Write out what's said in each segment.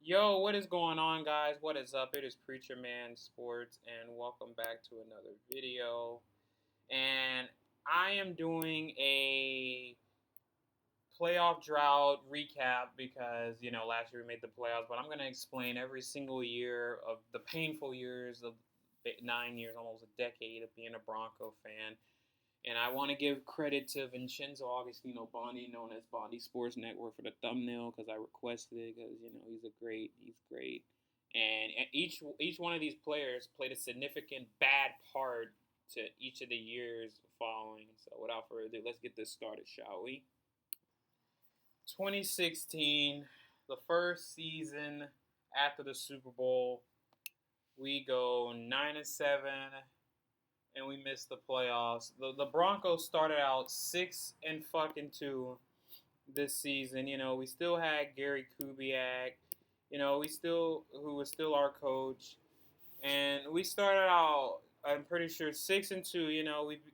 Yo, what is going on, guys? What is up? It is Preacher Man Sports, and welcome back to another video. And I am doing a playoff drought recap because, last year we made the playoffs, but I'm going to explain every single year of the painful years of 9 years, almost a decade of being a Bronco fan. And I want to give credit to Vincenzo Augustino Bondi, known as Bondi Sports Network, for the thumbnail because I requested it because he's great. And each one of these players played a significant bad part to each of the years following. So without further ado, let's get this started, shall we? 2016, the first season after the Super Bowl, we go 9-7 and we missed the playoffs. The Broncos started out 6-2 this season. We still had Gary Kubiak. Who was still our coach, and we started out. I'm pretty sure 6-2.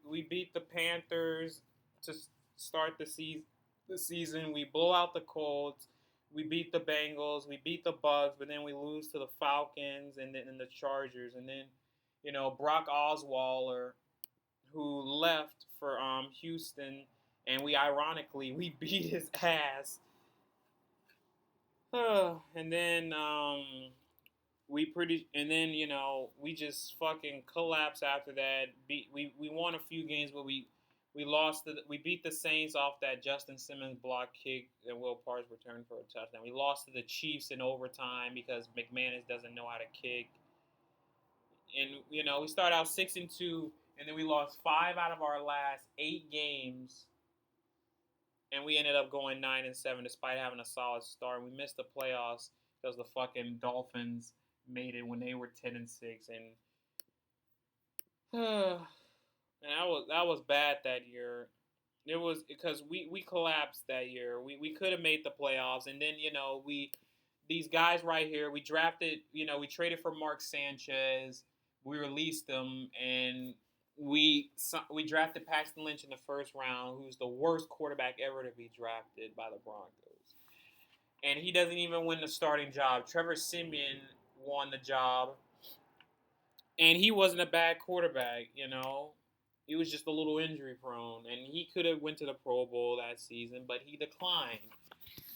We beat the Panthers to start the season. We blow out the Colts. We beat the Bengals. We beat the Bucks, but then we lose to the Falcons and then the Chargers, and then Brock Osweiler, who left for Houston, and we beat his ass. And then we just fucking collapsed after that. We won a few games, but we lost. We beat the Saints off that Justin Simmons block kick and Will Parks returned for a touchdown. We lost to the Chiefs in overtime because McManus doesn't know how to kick. And we started out 6-2, and then we lost 5 out of our last 8 games, and we ended up going 9-7 despite having a solid start. We missed the playoffs because the fucking Dolphins made it when they were 10-6, and that was bad that year. It was because we collapsed that year. We could have made the playoffs, and then these guys right here, we drafted, we traded for Mark Sanchez. We released him, and we drafted Paxton Lynch in the first round, who's the worst quarterback ever to be drafted by the Broncos. And he doesn't even win the starting job. Trevor Siemian won the job, and he wasn't a bad quarterback, He was just a little injury prone, and he could have went to the Pro Bowl that season, but he declined.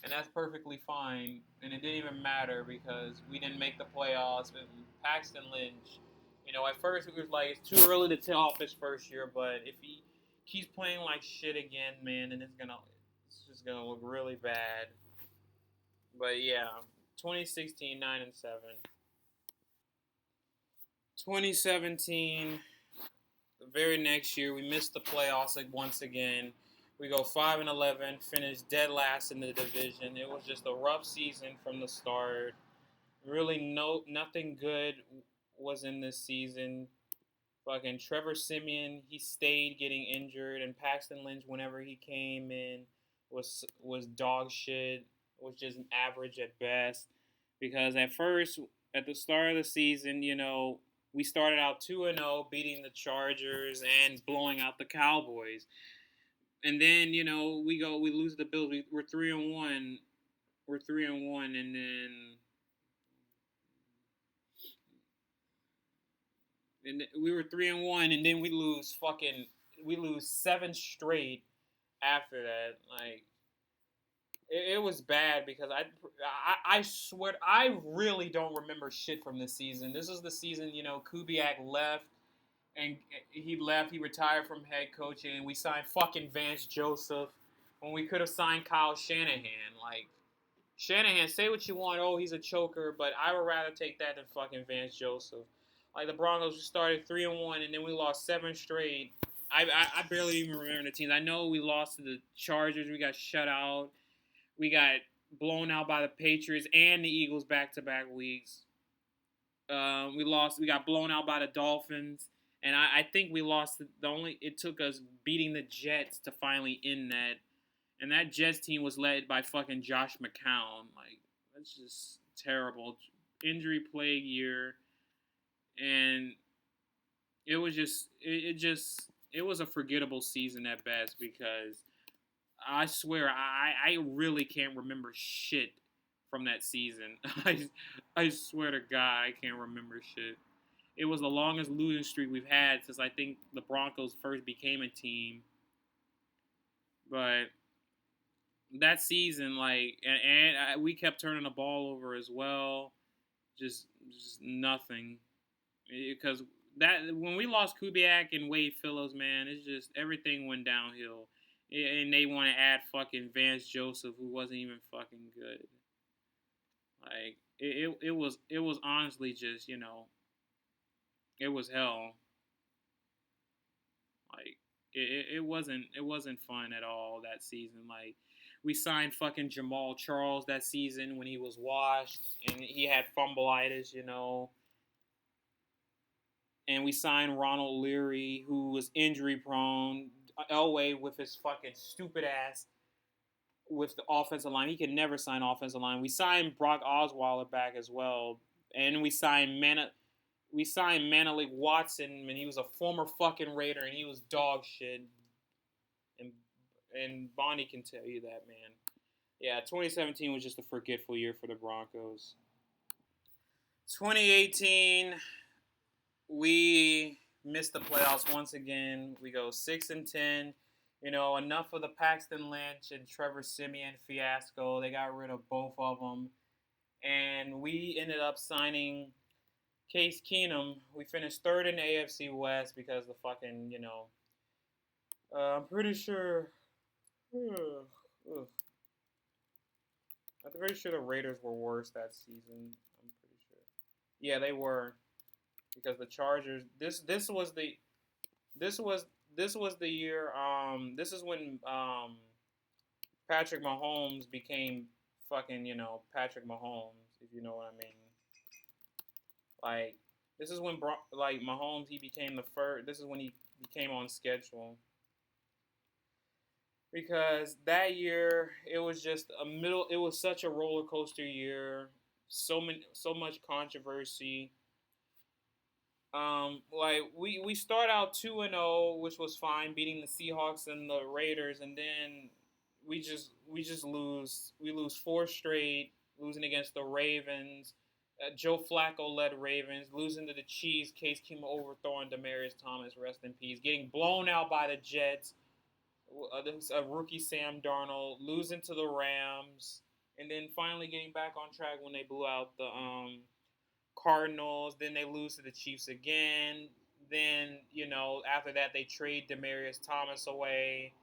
And that's perfectly fine, and it didn't even matter because we didn't make the playoffs. And Paxton Lynch, at first it was like it's too early to tell off his first year, but if he keeps playing like shit again, man, then it's just gonna look really bad. But yeah, 2016, 9-7. 2017, the very next year, we missed the playoffs once again. We go 5-11, finish dead last in the division. It was just a rough season from the start. Really, nothing good was in this season. Fucking Trevor Siemian, he stayed getting injured, and Paxton Lynch, whenever he came in, was dog shit. Was just average at best. Because at first, at the start of the season, we started out 2-0, beating the Chargers and blowing out the Cowboys. And then we lose the Bills. We're 3-1. We're 3-1, and we were 3-1, and then we lose 7 straight after that. Like it was bad because I swear I really don't remember shit from this season. This is the season Kubiak left. And he left. He retired from head coaching, and we signed fucking Vance Joseph when we could have signed Kyle Shanahan. Like, Shanahan, say what you want. Oh, he's a choker, but I would rather take that than fucking Vance Joseph. Like the Broncos started 3-1, and then we lost 7 straight. I barely even remember the teams. I know we lost to the Chargers. We got shut out. We got blown out by the Patriots and the Eagles back-to-back weeks. We got blown out by the Dolphins. And I think we lost. It took us beating the Jets to finally end that. And that Jets team was led by fucking Josh McCown. Like, that's just terrible. Injury plague year. And it was it was a forgettable season at best because I swear I really can't remember shit from that season. I swear to God, I can't remember shit. It was the longest losing streak we've had since I think the Broncos first became a team. But that season, like, and we kept turning the ball over as well. Just nothing. Because that when we lost Kubiak and Wade Phillips, man, it's just everything went downhill. And they want to add fucking Vance Joseph, who wasn't even fucking good. Like it was honestly just it was hell. Like it wasn't fun at all that season. Like we signed fucking Jamal Charles that season when he was washed and he had fumbleitis. And we signed Ronald Leary, who was injury prone. Elway with his fucking stupid ass with the offensive line. He could never sign offensive line. We signed Brock Osweiler back as well, and we signed Manelik Watson, and he was a former fucking Raider, and he was dog shit. And Bonnie can tell you that, man. Yeah, 2017 was just a forgetful year for the Broncos. 2018, we missed the playoffs once again. We go 6-10. Enough of the Paxton Lynch and Trevor Siemian fiasco. They got rid of both of them. And we ended up signing Case Keenum. We finished third in the AFC West because the fucking, I'm pretty sure. I'm pretty sure the Raiders were worse that season. I'm pretty sure. Yeah, they were because the Chargers. This was the year. This is when Patrick Mahomes became fucking Patrick Mahomes, if you know what I mean. Like this is when like Mahomes he became the first. This is when he became on schedule. Because that year it was just it was such a roller coaster year. So much controversy. Like we start out 2-0, which was fine, beating the Seahawks and the Raiders, and then we just lose. We lose four straight, losing against the Ravens. Joe Flacco led Ravens, losing to the Chiefs. Case Keenum overthrowing Demaryius Thomas, rest in peace. Getting blown out by the Jets. A rookie Sam Darnold, losing to the Rams, and then finally getting back on track when they blew out the Cardinals. Then they lose to the Chiefs again. Then after that they trade Demaryius Thomas away,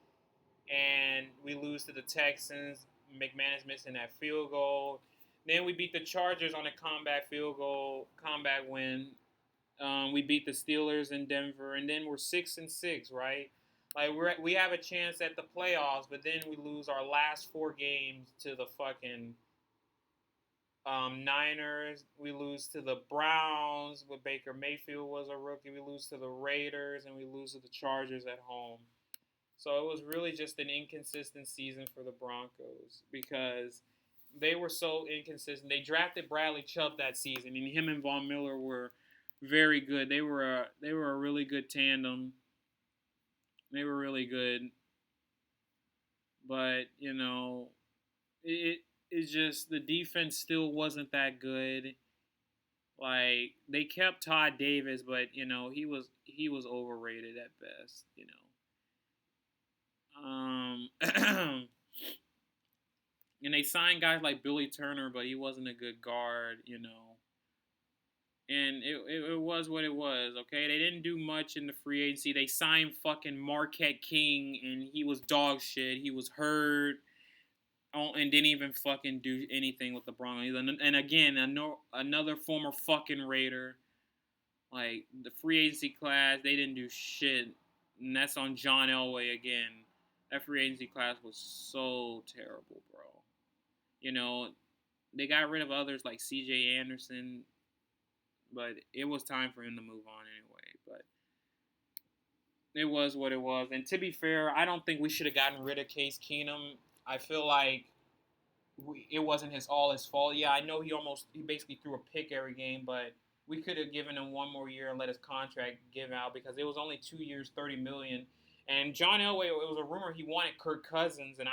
and we lose to the Texans. McManus missing that field goal. Then we beat the Chargers on a comeback win. We beat the Steelers in Denver, and then we're 6-6, right? Like we have a chance at the playoffs, but then we lose our last four games to the fucking Niners. We lose to the Browns with Baker Mayfield was a rookie. We lose to the Raiders, and we lose to the Chargers at home. So it was really just an inconsistent season for the Broncos because they were so inconsistent. They drafted Bradley Chubb that season, and him and Von Miller were very good. They were a really good tandem. They were really good, but it's just the defense still wasn't that good. Like they kept Todd Davis, but he was overrated at best. And they signed guys like Billy Turner, but he wasn't a good guard. And it was what it was, okay? They didn't do much in the free agency. They signed fucking Marquette King, and he was dog shit. He was hurt, and didn't even fucking do anything with the Broncos. And again, another former fucking Raider. Like, the free agency class, they didn't do shit. And that's on John Elway again. That free agency class was so terrible, bro. They got rid of others like C.J. Anderson, but it was time for him to move on anyway. But it was what it was. And to be fair, I don't think we should have gotten rid of Case Keenum. I feel like it wasn't his fault. Yeah, I know he basically threw a pick every game, but we could have given him one more year and let his contract give out because it was only 2 years, $30 million. And John Elway, it was a rumor he wanted Kirk Cousins, and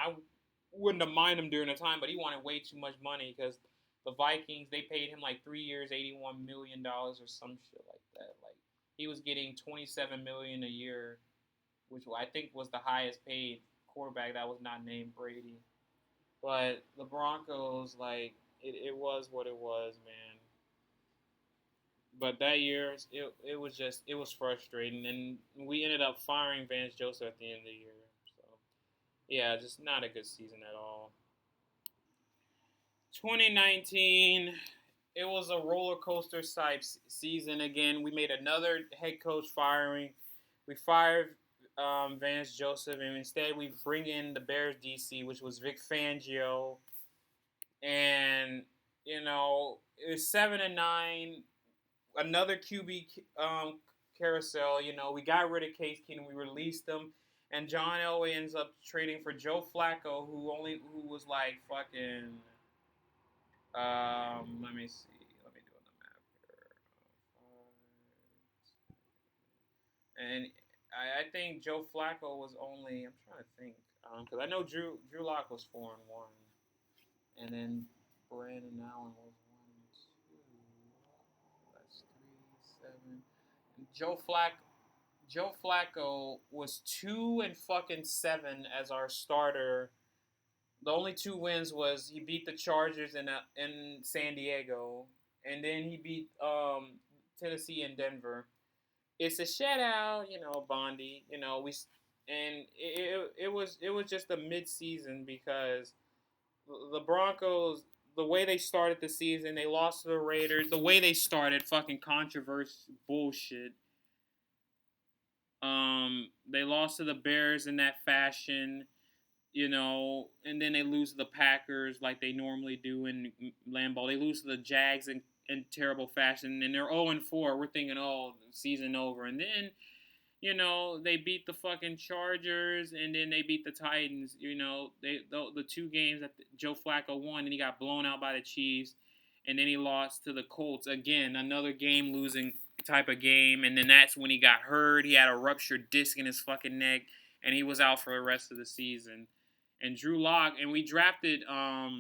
wouldn't have minded him during the time, but he wanted way too much money because the Vikings they paid him like 3 years, $81 million or some shit like that. Like he was getting 27 million a year, which I think was the highest paid quarterback that was not named Brady. But the Broncos, like it was what it was, man. But that year, it was just it was frustrating, and we ended up firing Vance Joseph at the end of the year. So yeah, just not a good season at all. 2019, it was a roller coaster type season again. We made another head coach firing. We fired Vance Joseph, and instead we bring in the Bears DC, which was Vic Fangio, and it was 7-9. Another QB carousel. We got rid of Case Keenum. We released him, and John Elway ends up trading for Joe Flacco, who was like fucking. Let me see. Let me do on the map here. And I think Joe Flacco was only. I'm trying to think because I know Drew Lock was 4-1, and then Brandon Allen was 1-2. That's 3-7. Joe Flacco was 2-7 as our starter. The only two wins was he beat the Chargers in San Diego, and then he beat Tennessee and Denver. It's a shutout, Bondi. It was just a mid season because the Broncos, the way they started the season, they lost to the Raiders. The way they started, fucking controversy bullshit. They lost to the Bears in that fashion, and then they lose to the Packers like they normally do in Lambeau. They lose to the Jags in terrible fashion, and they're 0-4. We're thinking, oh, season over. And then, they beat the fucking Chargers, and then they beat the Titans. The two games that Joe Flacco won, and he got blown out by the Chiefs, and then he lost to the Colts again, another game losing type of game, and then that's when he got hurt. He had a ruptured disc in his fucking neck, and he was out for the rest of the season. And Drew Lock, and we drafted Noah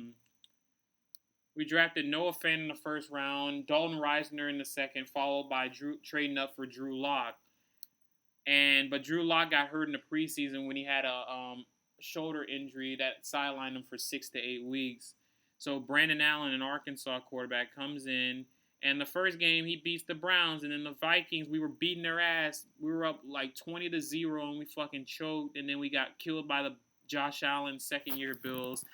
Fant in the first round, Dalton Reisner in the second, followed by trading up for Drew Lock. But Drew Lock got hurt in the preseason when he had a shoulder injury that sidelined him for 6 to 8 weeks. So Brandon Allen, an Arkansas quarterback, comes in, and the first game he beats the Browns, and then the Vikings, we were beating their ass. We were up like 20-0, and we fucking choked, and then we got killed by the Josh Allen second-year Bills.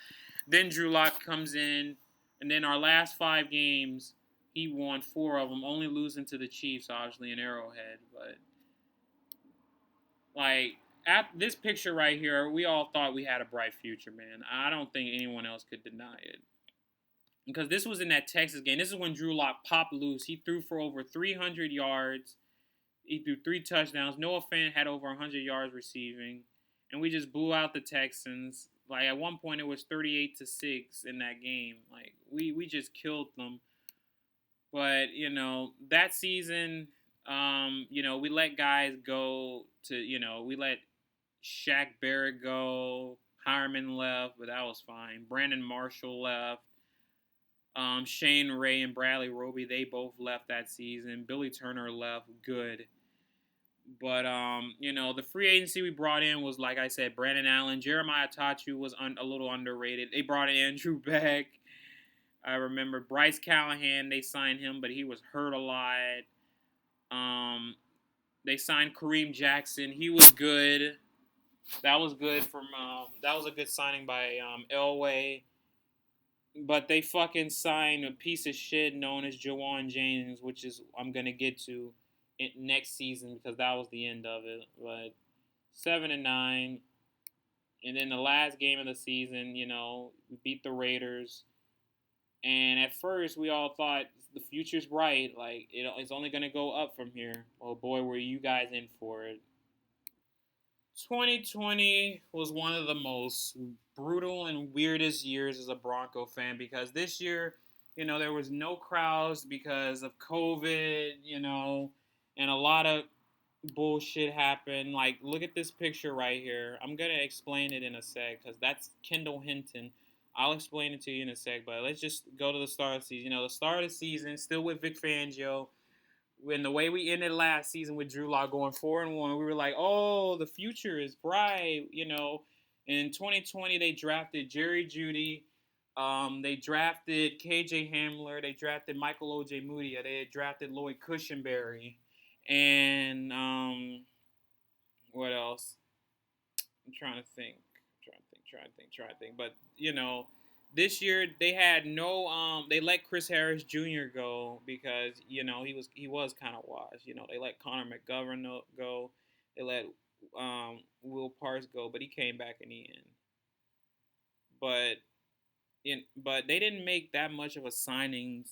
Then Drew Lock comes in, and then our last 5 games, he won 4 of them, only losing to the Chiefs, obviously, in Arrowhead. But, like, at this picture right here, we all thought we had a bright future, man. I don't think anyone else could deny it. Because this was in that Texas game. This is when Drew Lock popped loose. He threw for over 300 yards. He threw 3 touchdowns. Noah Fant had over 100 yards receiving. And we just blew out the Texans. Like, at one point, it was 38-6 in that game. Like, we just killed them. But, that season, we let guys go to, we let Shaq Barrett go. Hireman left, but that was fine. Brandon Marshall left. Shane Ray and Bradley Roby, they both left that season. Billy Turner left. Good. But, the free agency we brought in was, like I said, Brandon Allen. Jeremiah Tachu was a little underrated. They brought in Andrew Beck. I remember Bryce Callahan, they signed him, but he was hurt a lot. They signed Kareem Jackson. He was good. That was good that was a good signing by Elway. But they fucking signed a piece of shit known as Jawan James, which is I'm gonna get to next season because that was the end of it. But 7-9, and then the last game of the season, we beat the Raiders. And at first, we all thought the future's bright. Like it's only gonna go up from here. Oh boy, were you guys in for it? 2020 was one of the most brutal and weirdest years as a Bronco fan because this year, there was no crowds because of COVID, and a lot of bullshit happened. Like, look at this picture right here. I'm gonna explain it in a sec because that's Kendall Hinton. I'll explain it to you in a sec, but let's just go to the start of the season. The start of the season, still with Vic Fangio. When the way we ended last season with Drew Lock going 4-1, we were like, oh, the future is bright. In 2020 they drafted Jerry Jeudy. They drafted KJ Hamler. They drafted Michael O.J. Moody. They had drafted Lloyd Cushenberry. And what else? I'm trying to think. But this year they had no. They let Chris Harris Jr. go because he was kind of washed. They let Connor McGovern go. They let Will Parks go, but he came back in the end. But but they didn't make that much of a signings,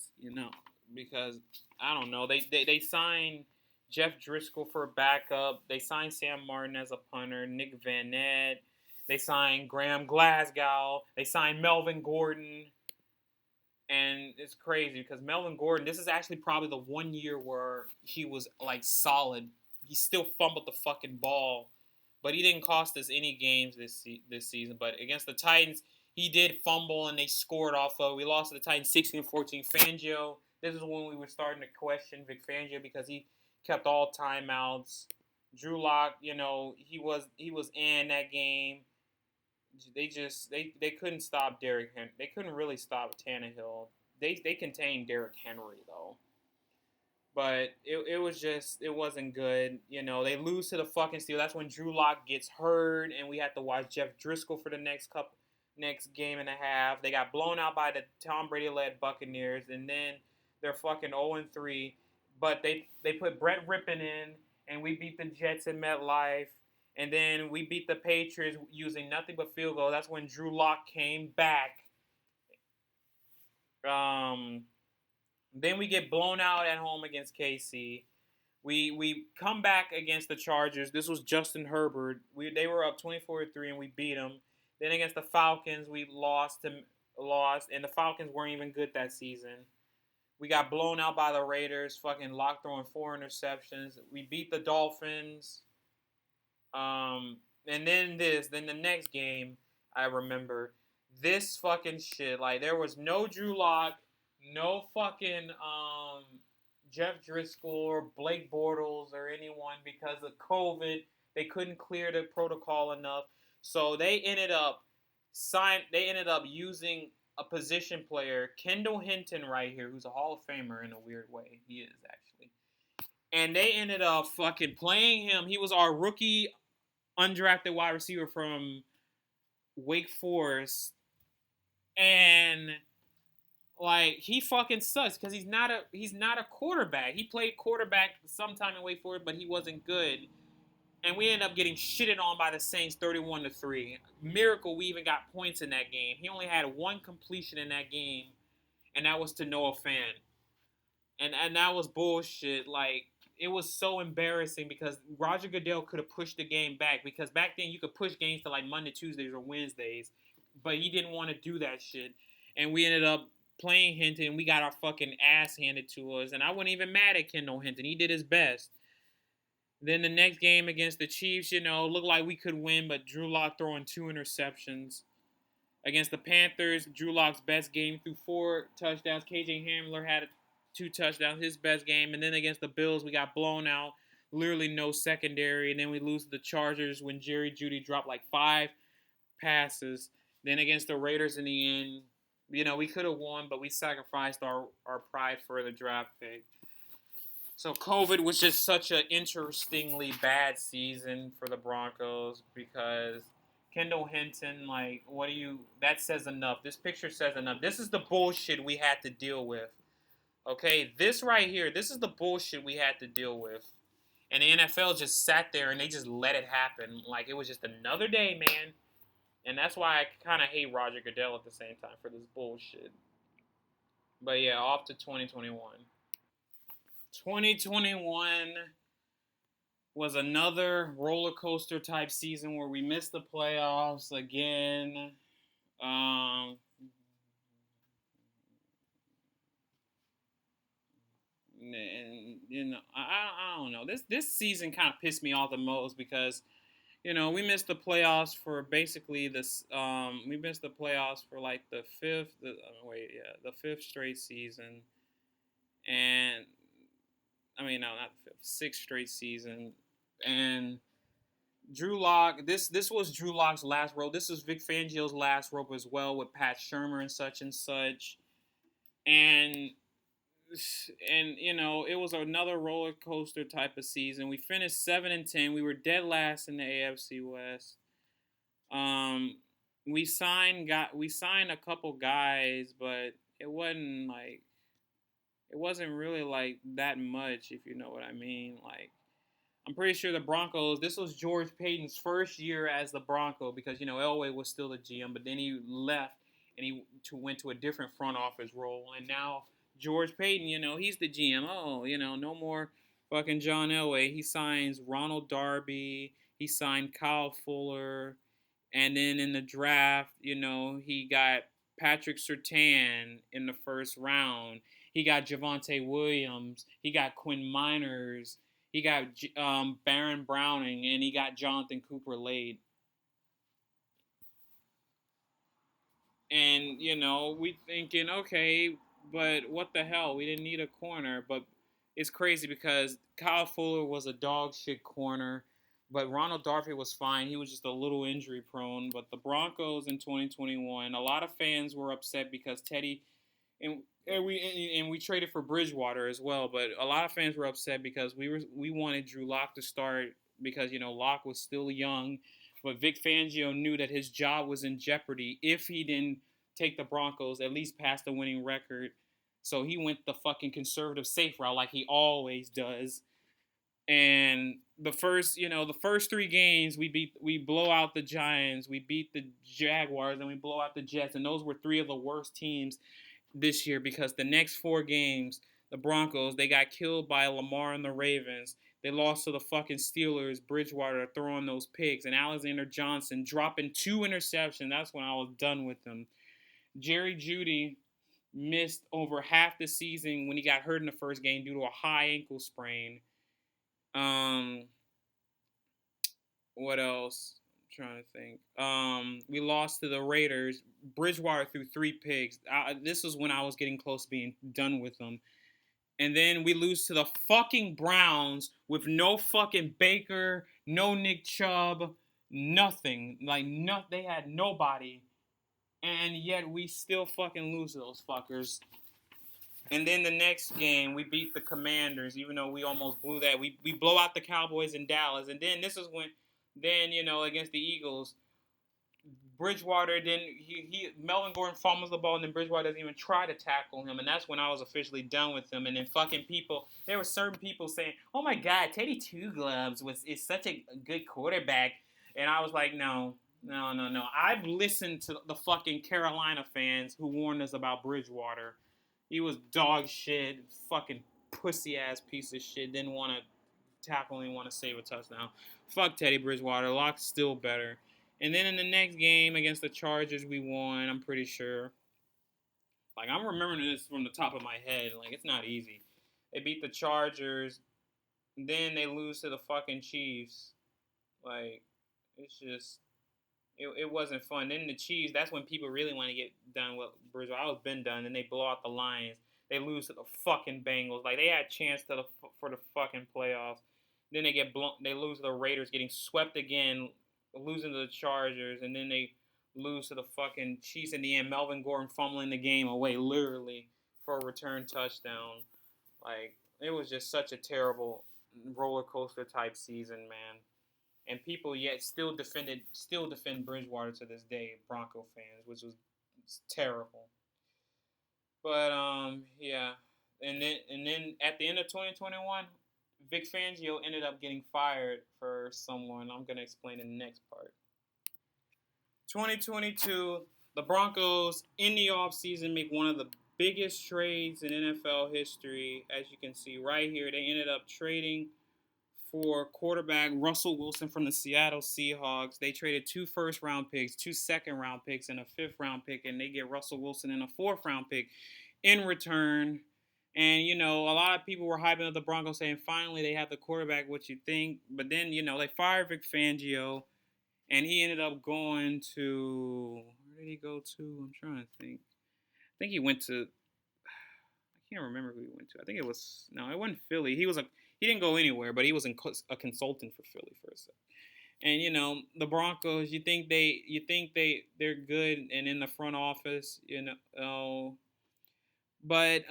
because I don't know. They signed Jeff Driscoll for a backup. They signed Sam Martin as a punter. Nick Van Nett. They signed Graham Glasgow. They signed Melvin Gordon. And it's crazy because Melvin Gordon, this is actually probably the one year where he was like solid. He still fumbled the fucking ball, but he didn't cost us any games this season. But against the Titans, he did fumble and they scored off of. We lost to the Titans 16-14. Fangio, this is when we were starting to question Vic Fangio because he kept all timeouts. Drew Lock, he was in that game. They couldn't stop Derrick Henry. They couldn't really stop Tannehill. They contained Derrick Henry though, but it wasn't good. They lose to the fucking Steelers. That's when Drew Lock gets hurt, and we had to watch Jeff Driscoll for the next game and a half. They got blown out by the Tom Brady led Buccaneers, and then they're fucking 0-3. But they put Brett Rippon in, and we beat the Jets in MetLife. And then we beat the Patriots using nothing but field goal. That's when Drew Lock came back. Then we get blown out at home against KC. We come back against the Chargers. This was Justin Herbert. They were up 24-3 and we beat them. Then against the Falcons, we lost, and the Falcons weren't even good that season. We got blown out by the Raiders. Fucking Lock throwing 4 interceptions. We beat the Dolphins. And then the next game, I remember this fucking shit. Like, there was no Drew Lock, no fucking Jeff Driscoll or Blake Bortles or anyone because of COVID. They couldn't clear the protocol enough, so they ended up using a position player, Kendall Hinton, right here, who's a Hall of Famer in a weird way. He is actually, and they ended up fucking playing him. He was our rookie undrafted wide receiver from Wake Forest, and like he fucking sucks because he's not a quarterback. He played quarterback sometime in Wake Forest, but he wasn't good. And we ended up getting shitted on by the Saints 31-3. Miracle we even got points in that game. He only had one completion in that game, and that was to Noah Fant. And that was bullshit. Like, it was so embarrassing because Roger Goodell could have pushed the game back, because back then you could push games to like Monday, Tuesdays, or Wednesdays, but he didn't want to do that shit. And we ended up playing Hinton. We got our fucking ass handed to us, and I wasn't even mad at Kendall Hinton. He did his best. Then the next game against the Chiefs, looked like we could win, but Drew Lock throwing 2 interceptions. Against the Panthers, Drew Lock's best game, threw 4 touchdowns. KJ Hamler had 2 touchdowns, his best game. And then against the Bills, we got blown out. Literally no secondary. And then we lose to the Chargers when Jerry Jeudy dropped like 5 passes. Then against the Raiders in the end, we could have won, but we sacrificed our pride for the draft pick. So COVID was just such an interestingly bad season for the Broncos because Kendall Hinton, like, that says enough. This picture says enough. This is the bullshit we had to deal with. Okay, this right here, this is the bullshit we had to deal with. And the NFL just sat there and they just let it happen. Like, it was just another day, man. And that's why I kind of hate Roger Goodell at the same time for this bullshit. But yeah, off to 2021. 2021 was another roller coaster type season where we missed the playoffs again. And I don't know. This season kind of pissed me off the most because we missed the playoffs for basically this. We missed the playoffs for like the fifth. The fifth straight season, and I mean no, not the fifth, sixth straight season, and Drew Lock. This was Drew Lock's last rope. This was Vic Fangio's last rope as well with Pat Shermer and such, and it was another roller coaster type of season. We finished 7-10. We were dead last in the AFC West. Um, we signed a couple guys, but it wasn't like it wasn't really like that much, if you know what I mean. Like I'm pretty sure the Broncos. This was George Payton's first year as the Bronco because Elway was still the GM, but then he left and he went to a different front office role, and now George Payton, he's the GM. Oh, no more fucking John Elway. He signs Ronald Darby. He signed Kyle Fuller, and then in the draft, he got Patrick Surtain in the first round. He got Javonte Williams. He got Quinn Miners. He got Baron Browning, and he got Jonathan Cooper late. And we thinking, okay, but what the hell? We didn't need a corner, but it's crazy because Kyle Fuller was a dog shit corner, but Ronald Darby was fine. He was just a little injury prone. But the Broncos in 2021, a lot of fans were upset because Teddy and we traded for Bridgewater as well, but a lot of fans were upset because we wanted Drew Lock to start because Lock was still young, but Vic Fangio knew that his job was in jeopardy if he didn't take the Broncos at least past the winning record. So he went the fucking conservative safe route like he always does. And the first three games we blow out the Giants, we beat the Jaguars, and we blow out the Jets, and those were three of the worst teams this year because the next four games, the Broncos, they got killed by Lamar and the Ravens. They lost to the fucking Steelers, Bridgewater throwing those picks, and Alexander Johnson dropping 2 interceptions. That's when I was done with them. Jerry Jeudy missed over half the season when he got hurt in the first game due to a high ankle sprain. Um, what else? I'm trying to think. We lost to the Raiders. Bridgewater threw 3 picks. This was when I was getting close to being done with them. And then we lose to the fucking Browns with no fucking Baker, no Nick Chubb, nothing. Like, they had nobody. And yet we still fucking lose to those fuckers. And then the next game, we beat the Commanders, even though we almost blew that. We blow out the Cowboys in Dallas. And then this is when, against the Eagles, Bridgewater Melvin Gordon fumbles the ball, and then Bridgewater doesn't even try to tackle him, and that's when I was officially done with him. And then fucking there were certain people saying, "Oh my God, Teddy Two Gloves is such a good quarterback," and I was like, no. I've listened to the fucking Carolina fans who warned us about Bridgewater. He was dog shit, fucking pussy ass piece of shit. Didn't want to tackle, didn't want to save a touchdown. Fuck Teddy Bridgewater. Lock's still better. And then in the next game against the Chargers, we won, I'm pretty sure. Like, I'm remembering this from the top of my head. Like, it's not easy. They beat the Chargers. Then they lose to the fucking Chiefs. Like, it's just... It wasn't fun. Then the Chiefs, that's when people really want to get done with Bridgewater. I was been done. Then they blow out the Lions. They lose to the fucking Bengals. Like, they had a chance for the fucking playoffs. Then they lose to the Raiders, getting swept again, losing to the Chargers, and then they lose to the fucking Chiefs in the end. Melvin Gordon fumbling the game away, literally, for a return touchdown. Like, it was just such a terrible roller coaster type season, man. And people yet still defend Bridgewater to this day, Bronco fans, which was terrible. But yeah, and then at the end of 2021, Vic Fangio ended up getting fired for someone. I'm gonna explain in the next part. 2022, the Broncos in the offseason make one of the biggest trades in NFL history. As you can see right here, they ended up trading for quarterback Russell Wilson from the Seattle Seahawks. They traded 2 first-round picks, 2 second-round picks, and a 5th-round pick, and they get Russell Wilson and a 4th-round pick in return. And a lot of people were hyping up the Broncos, saying finally they have the quarterback. What you think? But then they fired Vic Fangio, and he ended up going to where did he go to? I'm trying to think. I think he went to. I can't remember who he went to. I think it was no, it wasn't Philly. He didn't go anywhere, but he was a consultant for Philly for a second. And the Broncos, they're good and in the front office, but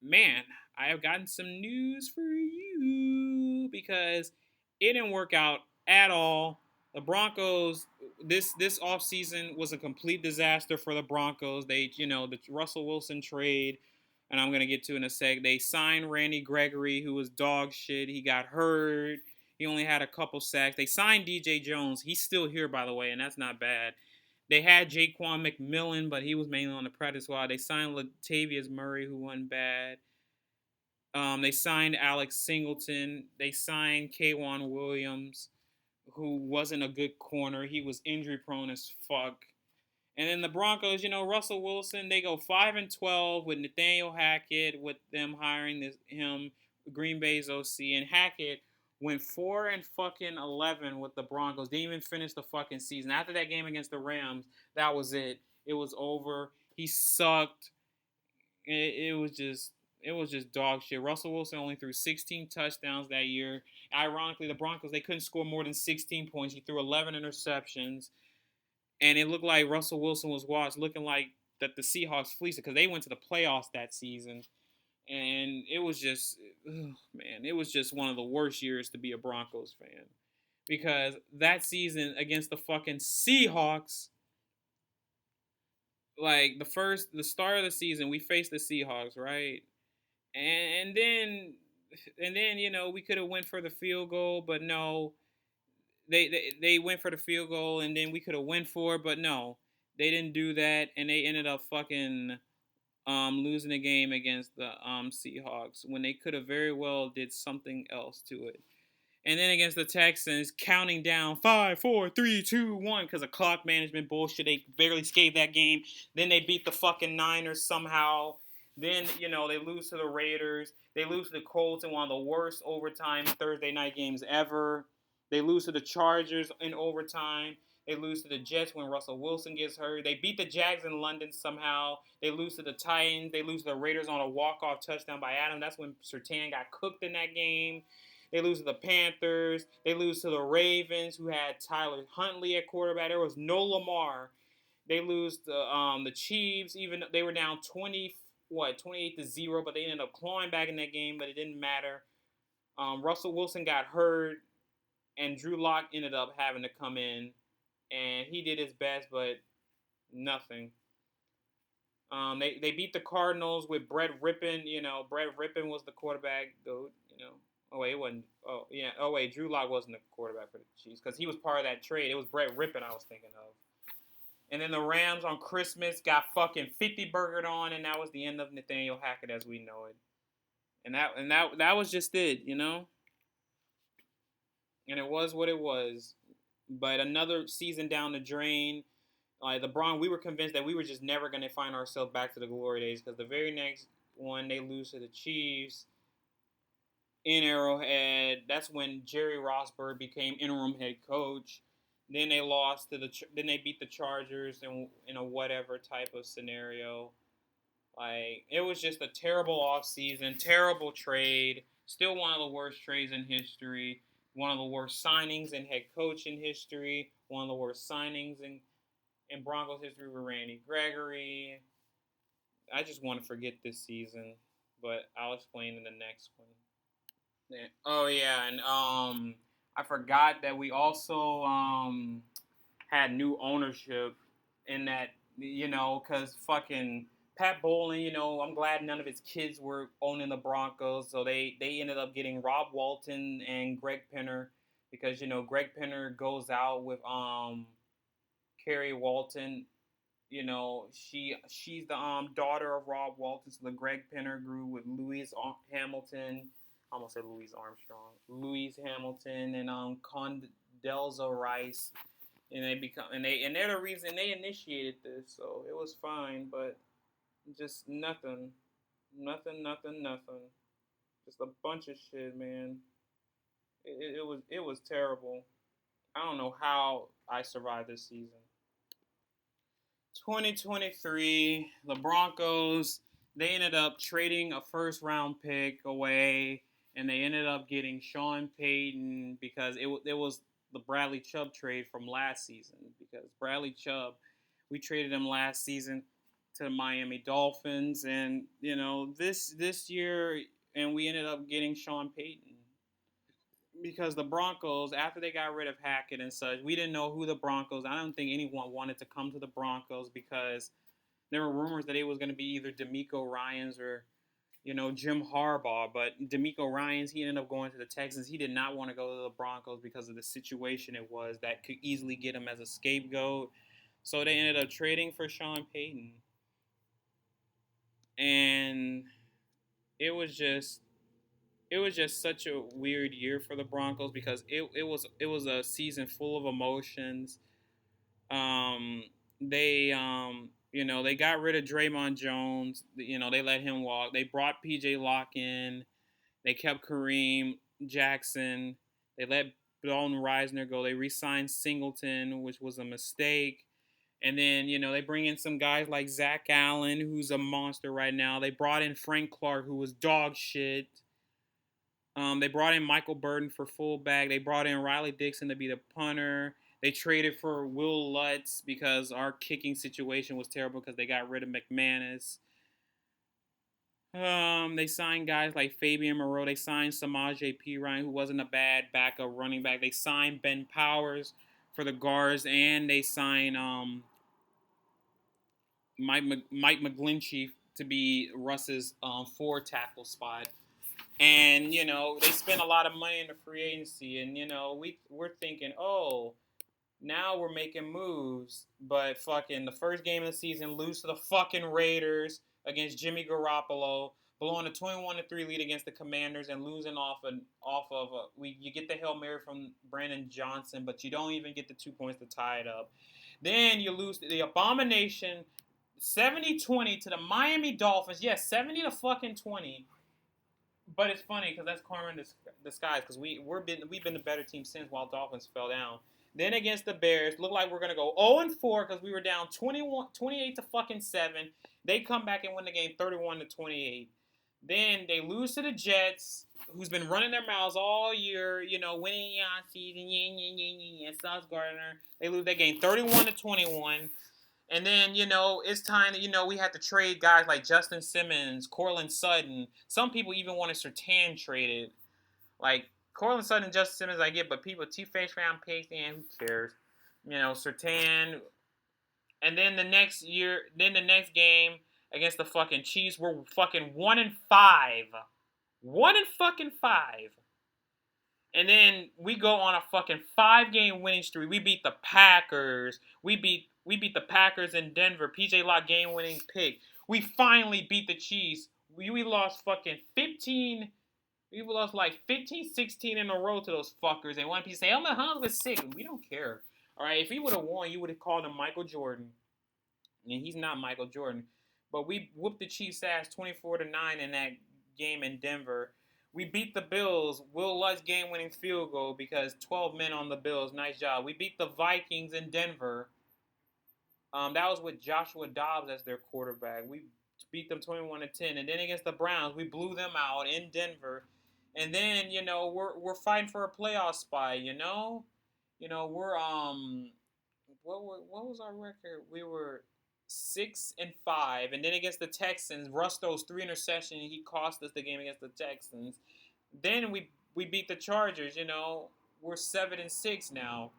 man, I have gotten some news for you because it didn't work out at all. The Broncos this offseason was a complete disaster for the Broncos. They, the Russell Wilson trade, and I'm going to get to in a sec. They signed Randy Gregory, who was dog shit. He got hurt. He only had a couple sacks. They signed DJ Jones. He's still here, by the way, and that's not bad. They had Jaquan McMillan, but he was mainly on the practice squad. They signed Latavius Murray, who wasn't bad. They signed Alex Singleton. They signed K'Wan Williams, who wasn't a good corner. He was injury prone as fuck. And then the Broncos, Russell Wilson, they go 5-12 with Nathaniel Hackett, with them hiring him, Green Bay's OC, and Hackett went 4-11 with the Broncos. Didn't even finish the fucking season. After that game against the Rams, that was it. It was over. He sucked. It was just dog shit. Russell Wilson only threw 16 touchdowns that year. Ironically, the Broncos, they couldn't score more than 16 points. He threw 11 interceptions. And it looked like Russell Wilson was washed, looking like that the Seahawks fleeced it because they went to the playoffs that season. And it was just, man, it was just one of the worst years to be a Broncos fan. Because that season against the fucking Seahawks, like the start of the season, we faced the Seahawks, right? And then we could have went for the field goal, but no, they went for the field goal, and then we could have went for it, but no, they didn't do that, and they ended up fucking losing the game against the Seahawks when they could have very well did something else to it. And then against the Texans, counting down 5, 4, 3, 2, 1 because of clock management bullshit. They barely escaped that game. Then they beat the fucking Niners somehow. Then, they lose to the Raiders. They lose to the Colts in one of the worst overtime Thursday night games ever. They lose to the Chargers in overtime. They lose to the Jets when Russell Wilson gets hurt. They beat the Jags in London somehow. They lose to the Titans. They lose to the Raiders on a walk-off touchdown by Adam. That's when Surtain got cooked in that game. They lose to the Panthers. They lose to the Ravens, who had Tyler Huntley at quarterback. There was no Lamar. They lose to the Chiefs. Even they were down 28-0, but they ended up clawing back in that game, but it didn't matter. Russell Wilson got hurt, and Drew Lock ended up having to come in, and he did his best, but nothing. They beat the Cardinals with Brett Rippon. Brett Rippon was the quarterback, dude. Oh wait, it wasn't. Oh yeah. Oh wait, Drew Lock wasn't the quarterback for the Chiefs because he was part of that trade. It was Brett Rippon I was thinking of. And then the Rams on Christmas got fucking 50 burgered on, and that was the end of Nathaniel Hackett as we know it. And that was just it, And it was what it was. But another season down the drain. Like we were convinced that we were just never going to find ourselves back to the glory days because the very next one they lose to the Chiefs in Arrowhead. That's when Jerry Rossberg became interim head coach. Then they lost to then they beat the Chargers in a whatever type of scenario. Like it was just a terrible offseason, terrible trade. Still one of the worst trades in history. One of the worst signings in head coach in history. One of the worst signings in Broncos history with Randy Gregory. I just want to forget this season, but I'll explain in the next one. Yeah. Oh yeah, and I forgot that we also had new ownership in that, because fucking Pat Bowlen, I'm glad none of his kids were owning the Broncos, so they ended up getting Rob Walton and Greg Penner because Greg Penner goes out with Kerry Walton. She's the daughter of Rob Walton, so the Greg Penner grew with Louise Hamilton. I almost said Louise Armstrong. Louise Hamilton and Condoleezza Rice, and they're the reason they initiated this, so it was fine, but just nothing. Nothing, nothing, nothing. Just a bunch of shit, man. It was terrible. I don't know how I survived this season. 2023, the Broncos, they ended up trading a first round pick away, and they ended up getting Sean Payton because it was the Bradley Chubb trade from last season. Because Bradley Chubb, we traded him last season to the Miami Dolphins, and this year, and we ended up getting Sean Payton because the Broncos, after they got rid of Hackett and such, we didn't know who the Broncos. I don't think anyone wanted to come to the Broncos because there were rumors that it was going to be either D'Amico Ryans or Jim Harbaugh. But D'Amico Ryans, he ended up going to the Texans. He did not want to go to the Broncos because of the situation it was that could easily get him as a scapegoat. So they ended up trading for Sean Payton, and it was just such a weird year for the Broncos because it was a season full of emotions. Um, they got rid of Draymond Jones. They let him walk. They brought PJ Locke in. They kept Kareem Jackson. They let Dalton Reisner go. They re-signed Singleton, which was a mistake. And then, they bring in some guys like Zach Allen, who's a monster right now. They brought in Frank Clark, who was dog shit. They brought in Michael Burton for fullback. They brought in Riley Dixon to be the punter. They traded for Will Lutz because our kicking situation was terrible because they got rid of McManus. They signed guys like Fabian Moreau. They signed Samaje Perine, who wasn't a bad backup running back. They signed Ben Powers for the guards, and they signed Mike McGlinchey to be Russ's four tackle spot. And they spent a lot of money in the free agency, and we're thinking, oh, now we're making moves, but fucking the first game of the season, lose to the fucking Raiders against Jimmy Garoppolo, blowing a 21-3 lead against the Commanders, and losing you get the Hail Mary from Brandon Johnson, but you don't even get the 2 points to tie it up. Then you lose to the Abomination 70-20 to the Miami Dolphins. Yes, 70 to fucking 20. But it's funny because that's karma in disguise because we've been the better team since while Dolphins fell down. Then against the Bears, looked like we're gonna go 0-4 because we were down 28 to fucking 7. They come back and win the game 31 to 28. Then they lose to the Jets, who's been running their mouths all year, winning season, Sauce Gardner. They lose that game 31 to 21. And then, it's time that, we had to trade guys like Justin Simmons, Cortland Sutton. Some people even wanted Surtain traded. Like, Cortland Sutton and Justin Simmons, I get, but people, two-face round picks, and who cares? Surtain. And then the next game against the fucking Chiefs, we're fucking 1-5. 1-5. And then we go on a fucking 5-game winning streak. We beat the Packers. We beat the Packers in Denver. PJ Locke game-winning pick. We finally beat the Chiefs. We lost fucking 15. We lost like 15, 16 in a row to those fuckers. And one piece say, "Oh, Mahomes was sick." We don't care. All right, if he would have won, you would have called him Michael Jordan, and he's not Michael Jordan. But we whooped the Chiefs' ass 24-9 in that game in Denver. We beat the Bills. Will Lutz game-winning field goal because 12 men on the Bills. Nice job. We beat the Vikings in Denver. That was with Joshua Dobbs as their quarterback. We beat them 21-10, and then against the Browns, we blew them out in Denver. And then we're fighting for a playoff spot. We're what was our record? We were 6-5, and then against the Texans, Russ throws 3 interceptions, and he cost us the game against the Texans. Then we beat the Chargers. We're 7-6 now,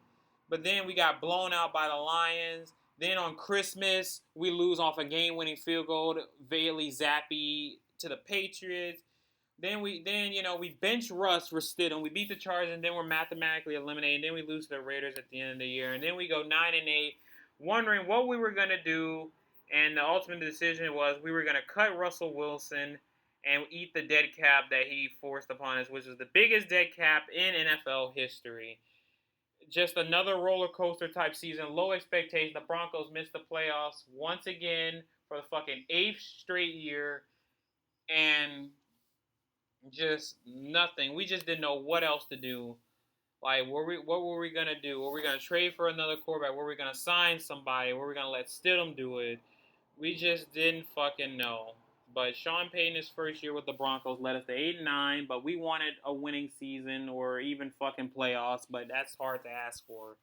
but then we got blown out by the Lions. Then on Christmas, we lose off a game-winning field goal to Bailey Zappi to the Patriots. Then we bench Russ for Stidham. We beat the Chargers, and then we're mathematically eliminated. And then we lose to the Raiders at the end of the year, and then we go 9-8, wondering what we were gonna do. And the ultimate decision was we were gonna cut Russell Wilson and eat the dead cap that he forced upon us, which was the biggest dead cap in NFL history. Just another roller coaster type season, low expectation. The Broncos missed the playoffs once again for the fucking 8th straight year. and just nothing. We just didn't know what else to do. Like, what were we gonna do? Were we gonna trade for another quarterback? Were we gonna sign somebody? Were we gonna let Stidham do it? We just didn't fucking know. But Sean Payton, his first year with the Broncos, led us to 8-9. But we wanted a winning season or even fucking playoffs. But that's hard to ask for.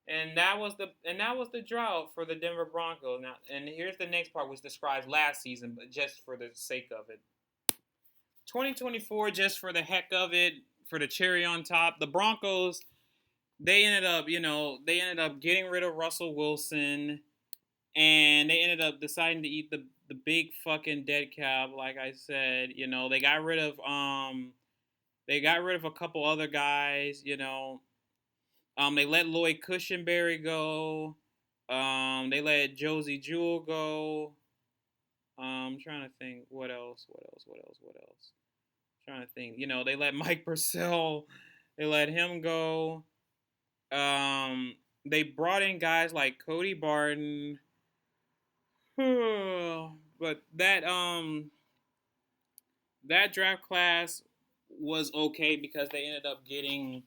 And that was the drought for the Denver Broncos. Now, and here's the next part, which describes last season, but just for the sake of it. 2024, just for the heck of it, for the cherry on top, the Broncos, they ended up getting rid of Russell Wilson, and they ended up deciding to eat the big fucking dead cap. Like I said, they got rid of a couple other guys. They let Lloyd Cushenberry go. They let Josie Jewell go. I'm trying to think what else. Trying to think. They let Mike Purcell. They let him go. They brought in guys like Cody Barton. But that draft class was okay because they ended up getting,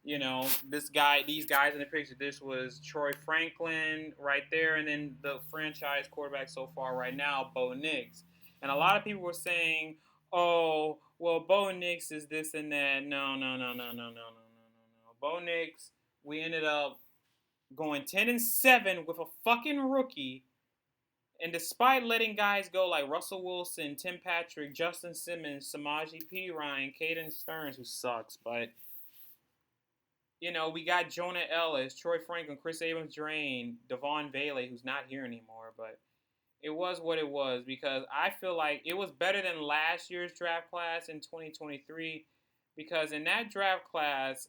these guys in the picture. This was Troy Franklin right there, and then the franchise quarterback so far right now, Bo Nix. And a lot of people were saying, "Oh, well, Bo Nix is this and that." No, no, no, no, no, no, no, no, no, no. Bo Nix, we ended up going 10-7 with a fucking rookie, and despite letting guys go like Russell Wilson, Tim Patrick, Justin Simmons, Samaje Perine, Caden Stearns, who sucks, but we got Jonah Ellis, Troy Franklin, Chris Abrams-Drain, Devon Bailey, who's not here anymore, but it was what it was because I feel like it was better than last year's draft class in 2023 because in that draft class,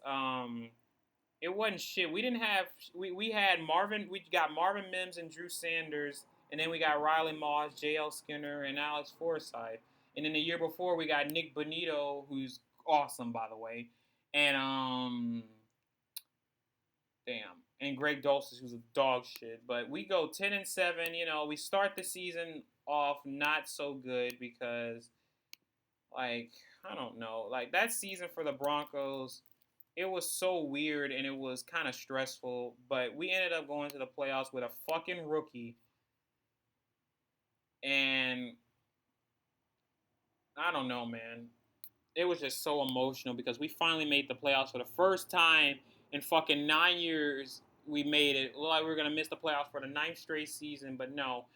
it wasn't shit. We didn't have we had Marvin. We got Marvin Mims and Drew Sanders, and then we got Riley Moss, J.L. Skinner, and Alex Forsythe. And then the year before, we got Nick Bonito, who's awesome by the way, and and Greg Dulcich, who's a dog shit. But we go 10-7. We start the season off not so good because, like, I don't know, like that season for the Broncos, it was so weird and it was kind of stressful. But we ended up going to the playoffs with a fucking rookie, and I don't know, man. It was just so emotional because we finally made the playoffs for the first time in fucking 9 years. We made it. It looked like we were gonna miss the playoffs for the ninth straight season, but no,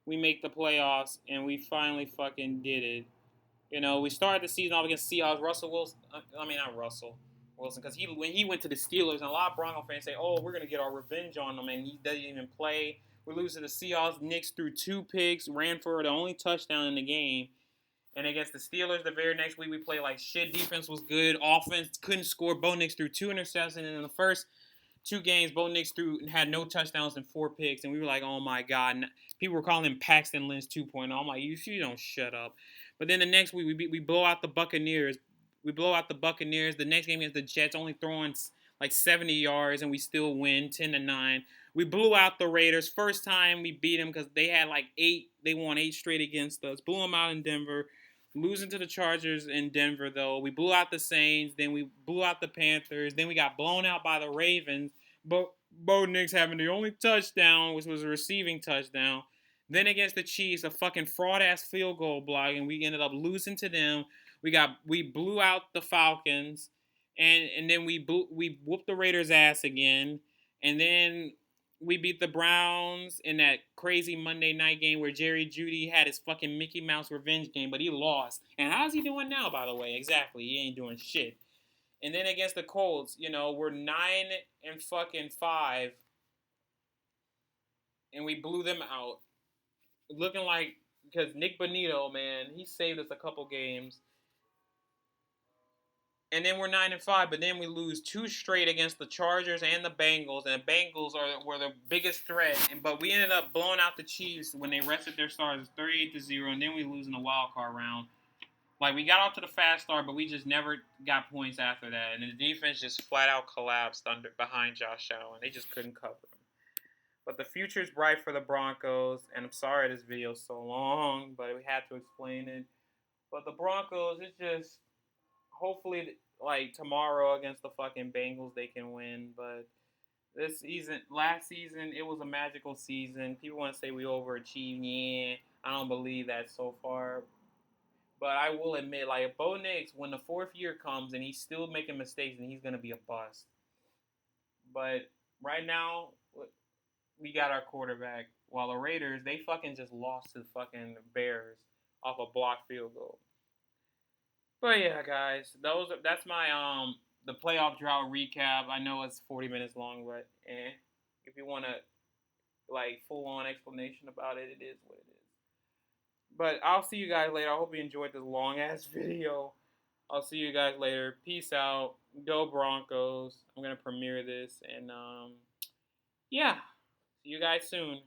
we make the playoffs and we finally fucking did it. We started the season off against Seahawks. Russell Wilson. I mean, not Russell Wilson, because when he went to the Steelers, and a lot of Bronco fans say, "Oh, we're gonna get our revenge on him," and he doesn't even play. We lose to the Seahawks. Knicks threw 2 picks, ran for the only touchdown in the game. And against the Steelers, the very next week, we played like shit. Defense was good. Offense couldn't score. Bo Nix threw 2 interceptions. And in the first 2 games, Bo Nix had no touchdowns and 4 picks. And we were like, oh my God. And people were calling him Paxton Lynch 2.0. I'm like, you don't shut up. But then the next week, we blow out the Buccaneers. The next game against the Jets, only throwing like 70 yards, and we still win 10-9. We blew out the Raiders. First time we beat them because they had like 8. They won 8 straight against us. Blew them out in Denver. Losing to the Chargers in Denver, though. We blew out the Saints. Then we blew out the Panthers. Then we got blown out by the Ravens. Bo Nix having the only touchdown, which was a receiving touchdown. Then against the Chiefs, a fucking fraud-ass field goal block, and we ended up losing to them. We blew out the Falcons, and then we whooped the Raiders' ass again. And then we beat the Browns in that crazy Monday night game where Jerry Jeudy had his fucking Mickey Mouse revenge game, but he lost. And how's he doing now, by the way? Exactly, he ain't doing shit. And then against the Colts, we're 9-5, and we blew them out. Looking like, because Nick Bonito, man, he saved us a couple games. And then we're 9-5, but then we lose 2 straight against the Chargers and the Bengals, and the Bengals were the biggest threat. But we ended up blowing out the Chiefs when they rested their starters 38-0, and then we lose in the wild card round. Like, we got off to the fast start, but we just never got points after that, and the defense just flat out collapsed behind Josh Allen. They just couldn't cover him. But the future's bright for the Broncos, and I'm sorry this video's so long, but we had to explain it. But the Broncos, it's just hopefully like tomorrow against the fucking Bengals they can win. But this season, last season, it was a magical season. People want to say we overachieved. Yeah, I don't believe that so far. But I will admit, like if Bo Nix, when the fourth year comes and he's still making mistakes, then he's gonna be a bust. But right now, we got our quarterback. While the Raiders, they fucking just lost to fucking Bears off a blocked field goal. But yeah, guys, that's my the playoff drought recap. I know it's 40 minutes long, but if you want to like full on explanation about it, it is what it is. But I'll see you guys later. I hope you enjoyed this long ass video. I'll see you guys later. Peace out. Go Broncos. I'm gonna premiere this and yeah. See you guys soon.